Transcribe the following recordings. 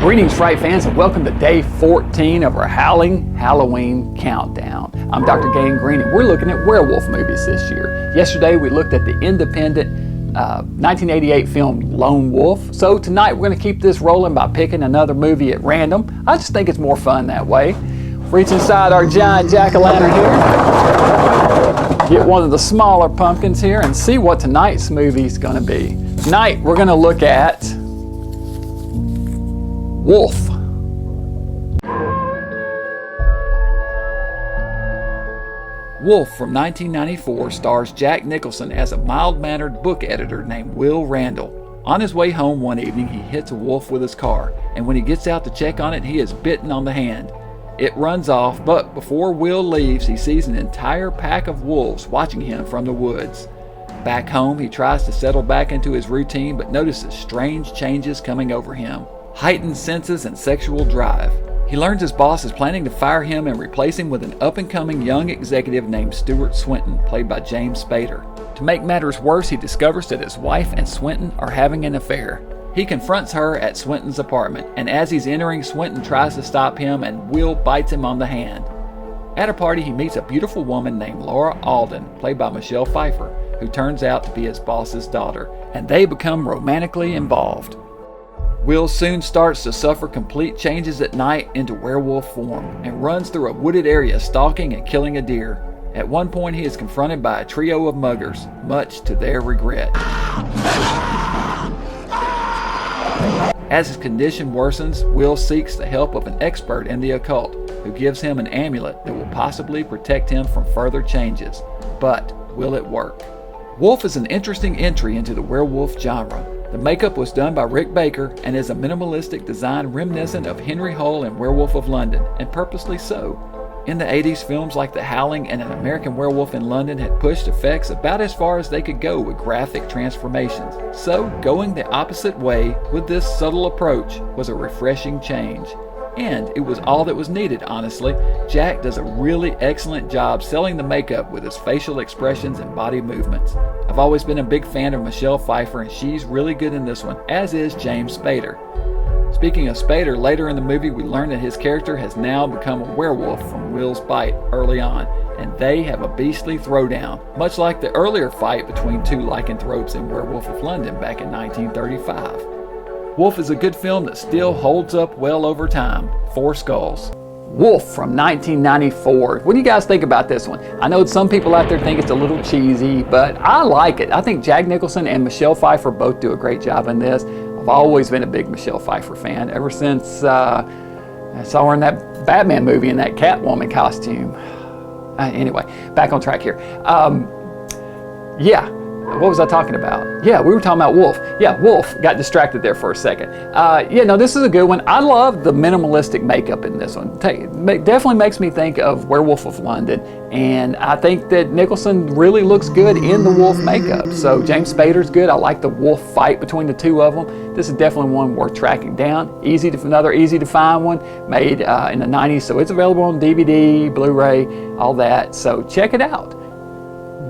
Greetings, Fright fans, and welcome to day 14 of our Howling Halloween Countdown. I'm Dr. Gangrene, and we're looking at werewolf movies this year. Yesterday, we looked at the independent 1988 film Lone Wolf. So tonight, we're going to keep this rolling by picking another movie at random. I just think it's more fun that way. Reach inside our giant jack-o'-lantern here. Get one of the smaller pumpkins here and see what tonight's movie is going to be. Tonight, we're going to look at Wolf. Wolf from 1994 stars Jack Nicholson as a mild-mannered book editor named Will Randall. On his way home one evening, he hits a wolf with his car, and when he gets out to check on it, he is bitten on the hand. It runs off, but before Will leaves, he sees an entire pack of wolves watching him from the woods. Back home, he tries to settle back into his routine, but notices strange changes coming over him. Heightened senses and sexual drive. He learns his boss is planning to fire him and replace him with an up-and-coming young executive named Stuart Swinton, played by James Spader. To make matters worse, he discovers that his wife and Swinton are having an affair. He confronts her at Swinton's apartment, and as he's entering, Swinton tries to stop him and Will bites him on the hand. At a party, he meets a beautiful woman named Laura Alden, played by Michelle Pfeiffer, who turns out to be his boss's daughter, and they become romantically involved. Will soon starts to suffer complete changes at night into werewolf form and runs through a wooded area stalking and killing a deer. At one point, he is confronted by a trio of muggers, much to their regret. As his condition worsens, Will seeks the help of an expert in the occult who gives him an amulet that will possibly protect him from further changes. But will it work? Wolf is an interesting entry into the werewolf genre. The makeup was done by Rick Baker and is a minimalistic design reminiscent of Henry Hull in Werewolf of London, and purposely so. In the 80s, films like The Howling and An American Werewolf in London had pushed effects about as far as they could go with graphic transformations. So, going the opposite way with this subtle approach was a refreshing change. And it was all that was needed, honestly. Jack does a really excellent job selling the makeup with his facial expressions and body movements. I've always been a big fan of Michelle Pfeiffer, and she's really good in this one, as is James Spader. Speaking of Spader, later in the movie we learn that his character has now become a werewolf from Will's bite early on, and they have a beastly throwdown, much like the earlier fight between two lycanthropes in Werewolf of London back in 1935. Wolf is a good film that still holds up well over time. 4 skulls. Wolf from 1994. What do you guys think about this one? I know some people out there think it's a little cheesy, but I like it. I think Jack Nicholson and Michelle Pfeiffer both do a great job in this. I've always been a big Michelle Pfeiffer fan, ever since I saw her in that Batman movie in that Catwoman costume. Anyway, back on track here. What was I talking about? Yeah, we were talking about Wolf. Yeah, Wolf. Got distracted there for a second. This is a good one. I love the minimalistic makeup in this one. Definitely makes me think of Werewolf of London, and I think that Nicholson really looks good in the wolf makeup. So James Spader's good. I like the wolf fight between the two of them. This is definitely one worth tracking down. Another easy to find one, made in the 90s, so it's available on DVD, Blu-ray, all that. So check it out.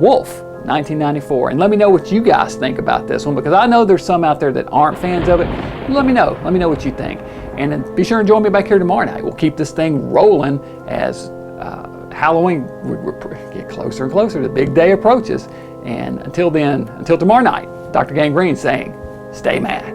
Wolf. 1994, and let me know what you guys think about this one, because I know there's some out there that aren't fans of it. Let me know what you think, and then be sure and join me back here tomorrow night. We'll keep this thing rolling as Halloween we get closer and closer. The big day approaches, and until tomorrow night, Dr. Gangrene saying, stay mad.